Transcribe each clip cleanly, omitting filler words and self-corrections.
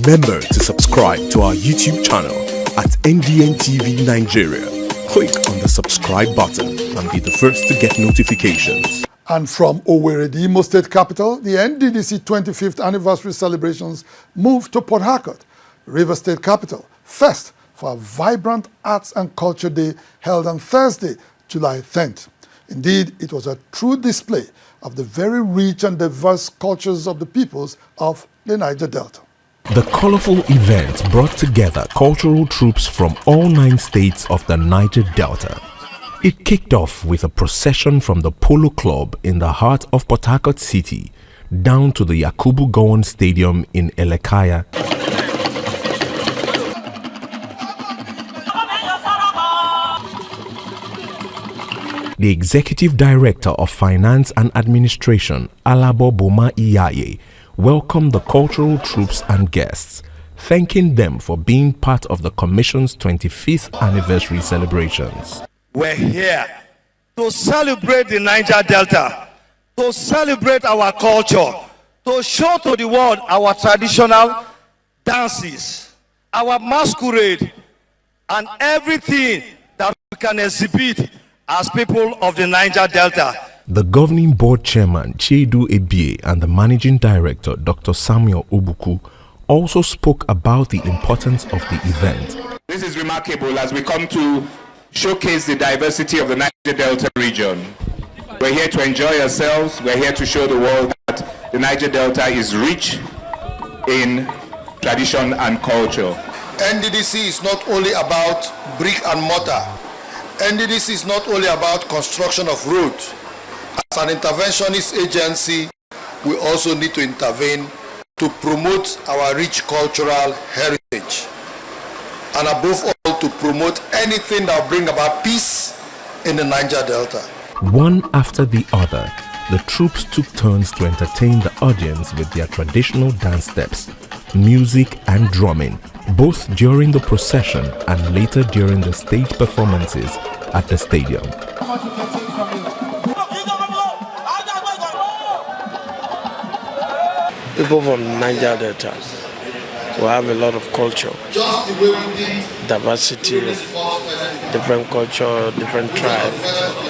Remember to subscribe to our YouTube channel at NDN Nigeria. Click on the subscribe button and be the first to get notifications. And from Owerri, the Imo State capital, the NDDC 25th anniversary celebrations moved to Port Harcourt, Rivers State capital, first for a vibrant Arts and Culture Day held on Thursday, July 10th. Indeed, it was a true display of the very rich and diverse cultures of the peoples of the Niger Delta. The colorful event brought together cultural troops from all 9 states of the Niger Delta. It kicked off with a procession from the Polo Club in the heart of Port Harcourt City down to the AKUGHA Stadium in Elekaya. The Executive Director of Finance and Administration, Alabo Boma Iyaye, welcomed the cultural troops and guests, thanking them for being part of the Commission's 25th anniversary celebrations. We're here to celebrate the Niger Delta, to celebrate our culture, to show to the world our traditional dances, our masquerade, and everything that we can exhibit as people of the Niger Delta. The governing board chairman, Chiedu Ebie, and the managing director, Dr. Samuel Obuku, also spoke about the importance of the event. This is remarkable as we come to showcase the diversity of the Niger Delta region. We're here to enjoy ourselves. We're here to show the world that the Niger Delta is rich in tradition and culture. NDDC is not only about brick and mortar. NDDC is not only about construction of roads. As an interventionist agency, we also need to intervene to promote our rich cultural heritage, and above all, to promote anything that will bring about peace in the Niger Delta. One after the other, the troops took turns to entertain the audience with their traditional dance steps, music and drumming, both during the procession and later during the stage performances at the stadium. People from Niger Delta will have a lot of culture, diversity of different culture, different tribe,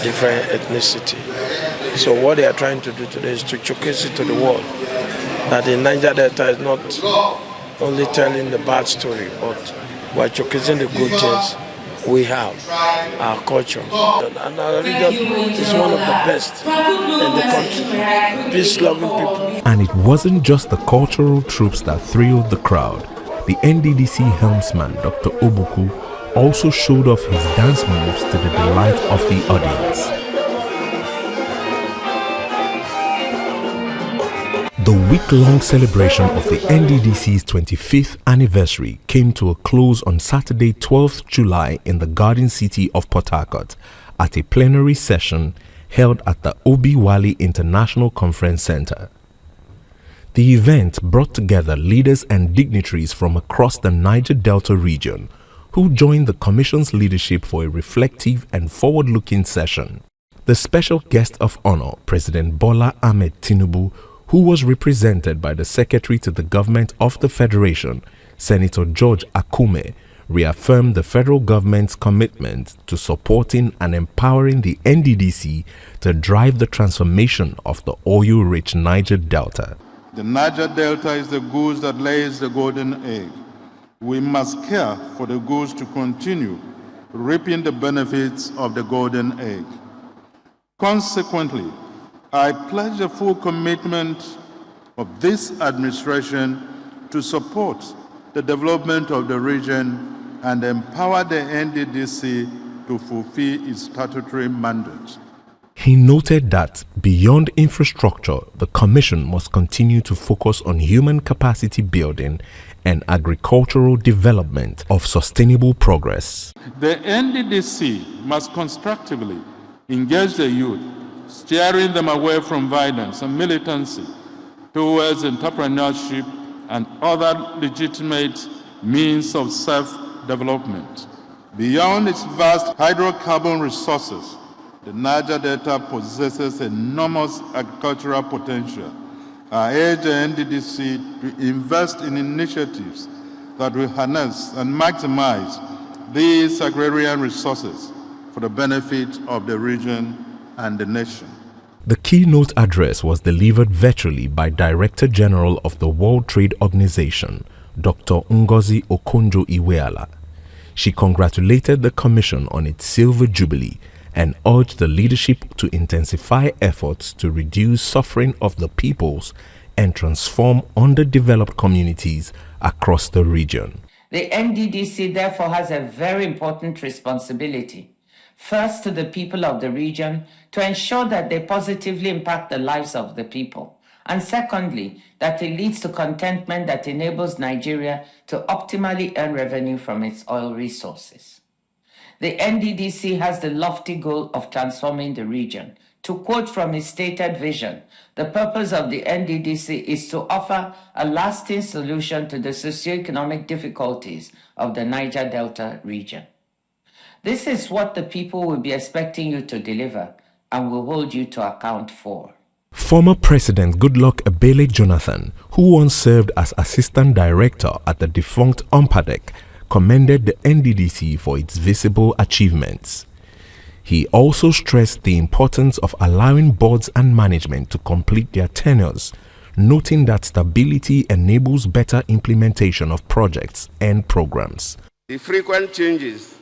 different ethnicity. So what they are trying to do today is to showcase it to the world that the Niger Delta is not only telling the bad story, but we are showcasing the good things we have, our culture. And our region is one of the best in the country, peace-loving people. And it wasn't just the cultural troops that thrilled the crowd. The NDDC helmsman, Dr. Obuku, also showed off his dance moves to the delight of the audience. The week-long celebration of the NDDC's 25th anniversary came to a close on Saturday, 12th July in the Garden City of Port Harcourt at a plenary session held at the Obi Wali International Conference Center. The event brought together leaders and dignitaries from across the Niger Delta region who joined the Commission's leadership for a reflective and forward-looking session. The special guest of honor, President Bola Ahmed Tinubu, who was represented by the Secretary to the Government of the Federation, Senator George Akume, reaffirmed the federal government's commitment to supporting and empowering the NDDC to drive the transformation of the oil-rich Niger Delta. The Niger Delta is the goose that lays the golden egg. We must care for the goose to continue reaping the benefits of the golden egg. Consequently, I pledge a full commitment of this administration to support the development of the region and empower the NDDC to fulfill its statutory mandate. He noted that beyond infrastructure, the Commission must continue to focus on human capacity building and agricultural development of sustainable progress. The NDDC must constructively engage the youth, steering them away from violence and militancy towards entrepreneurship and other legitimate means of self-development. Beyond its vast hydrocarbon resources, the Niger Delta possesses enormous agricultural potential I urge the NDDC to invest in initiatives that will harness and maximize these agrarian resources for the benefit of the region and the nation. The keynote address was delivered virtually by Director General of the World Trade Organization, Dr. Ngozi Okonjo-Iweala. She congratulated the Commission on its Silver Jubilee and urged the leadership to intensify efforts to reduce suffering of the peoples and transform underdeveloped communities across the region. The NDDC therefore has a very important responsibility, first to the people of the region to ensure that they positively impact the lives of the people, and secondly, that it leads to contentment that enables Nigeria to optimally earn revenue from its oil resources. The NDDC has the lofty goal of transforming the region. To quote from its stated vision, the purpose of the NDDC is to offer a lasting solution to the socioeconomic difficulties of the Niger Delta region. This is what the people will be expecting you to deliver and will hold you to account for. Former President Goodluck Ebele Jonathan, who once served as Assistant Director at the defunct UMPADEC, commended the NDDC for its visible achievements. He also stressed the importance of allowing boards and management to complete their tenures, noting that stability enables better implementation of projects and programs. The frequent changes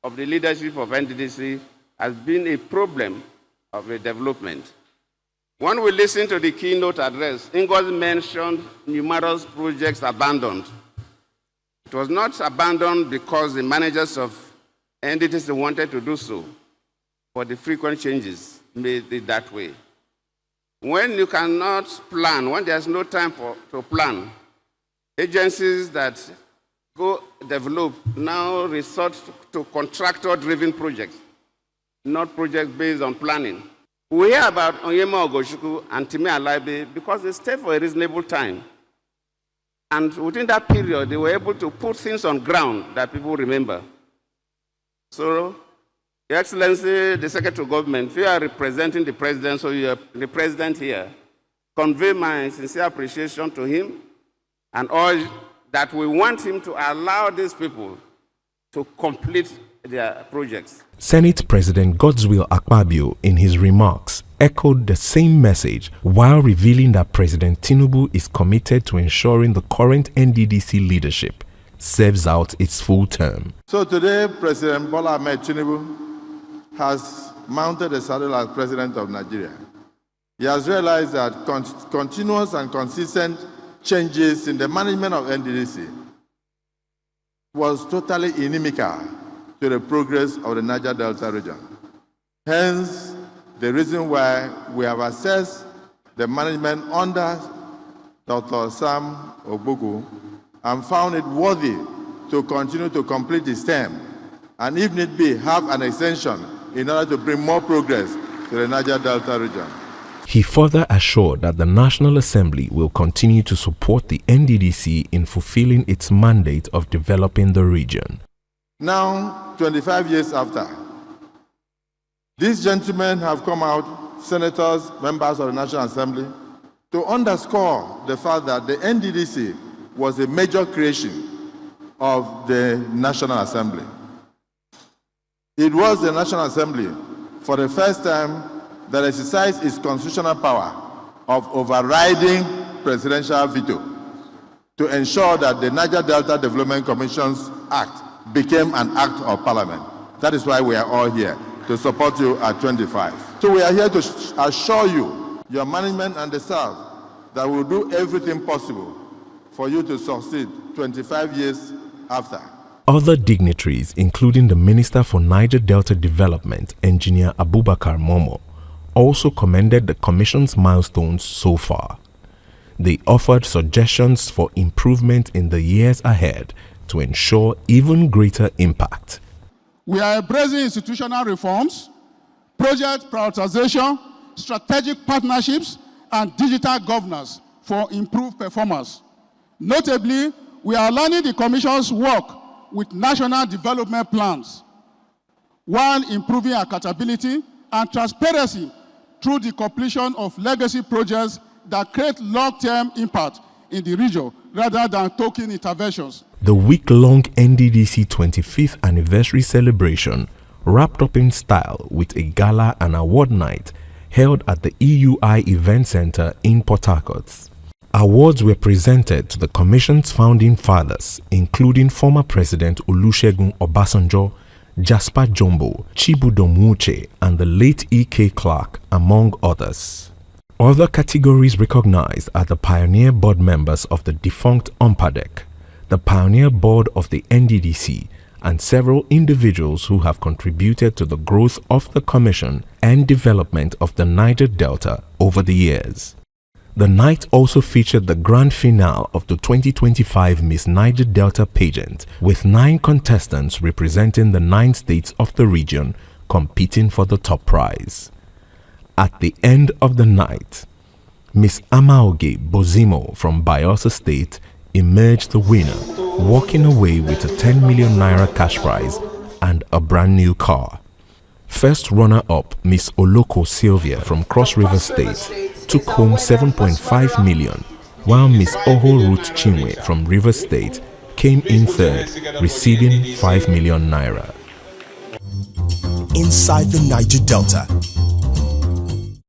of the leadership of NDDC has been a problem of the development. When we listen to the keynote address, Ngozi mentioned numerous projects abandoned. It was not abandoned because the managers of NDDC wanted to do so, but the frequent changes made it that way. When you cannot plan, when there's no time to plan, agencies that go develop now resort to contractor-driven projects, not projects based on planning. We hear about Onyema Ogoshuku and Timi Alaibe because they stayed for a reasonable time. And within that period, they were able to put things on ground that people remember. So, Your Excellency, the Secretary of Government, if you are representing the President, so you are the President here, convey my sincere appreciation to him and urge that we want him to allow these people to complete their projects. Senate President Godswill Akpabio, in his remarks, echoed the same message while revealing that President Tinubu is committed to ensuring the current NDDC leadership serves out its full term. So today, President Bola Ahmed Tinubu has mounted the saddle as President of Nigeria. He has realized that continuous and consistent changes in the management of NDDC was totally inimical to the progress of the Niger Delta region. Hence, the reason why we have assessed the management under Dr. Sam Ogbogu and found it worthy to continue to complete his term and, if need be, have an extension in order to bring more progress to the Niger Delta region. He further assured that the National Assembly will continue to support the NDDC in fulfilling its mandate of developing the region. Now, 25 years after, these gentlemen have come out, senators, members of the National Assembly, to underscore the fact that the NDDC was a major creation of the National Assembly. It was the National Assembly, for the first time, that exercised its constitutional power of overriding presidential veto to ensure that the Niger Delta Development Commissions Act became an act of parliament. That is why we are all here, to support you at 25. So we are here to assure you, your management and the staff, that we will do everything possible for you to succeed 25 years after. Other dignitaries, including the Minister for Niger Delta Development, Engineer Abubakar Momo, also commended the Commission's milestones so far. They offered suggestions for improvement in the years ahead to ensure even greater impact. We are embracing institutional reforms, project prioritization, strategic partnerships, and digital governance for improved performance. Notably, we are aligning the Commission's work with national development plans, while improving accountability and transparency through the completion of legacy projects that create long-term impact in the region rather than token interventions. The week-long NDDC 25th anniversary celebration wrapped up in style with a gala and award night held at the EUI Event Center in Port Harcourt. Awards were presented to the Commission's founding fathers, including former President Olusegun Obasanjo, Jasper Jumbo, Chibudom Wuche, and the late E.K. Clark, among others. Other categories recognized are the Pioneer Board members of the defunct UMPADEC, the Pioneer Board of the NDDC, and several individuals who have contributed to the growth of the Commission and development of the Niger Delta over the years. The night also featured the grand finale of the 2025 Miss Niger Delta pageant, with 9 contestants representing the 9 states of the region competing for the top prize. At the end of the night, Miss AKUGHA Bozimo from Bayelsa State emerged the winner, walking away with a 10 million naira cash prize and a brand new car. First runner-up, Miss Oloko Sylvia from Cross River State, took home 7.5 million, while Miss Oho Ruth Chinwe from River State came in third, receiving 5 million naira. Inside the Niger Delta,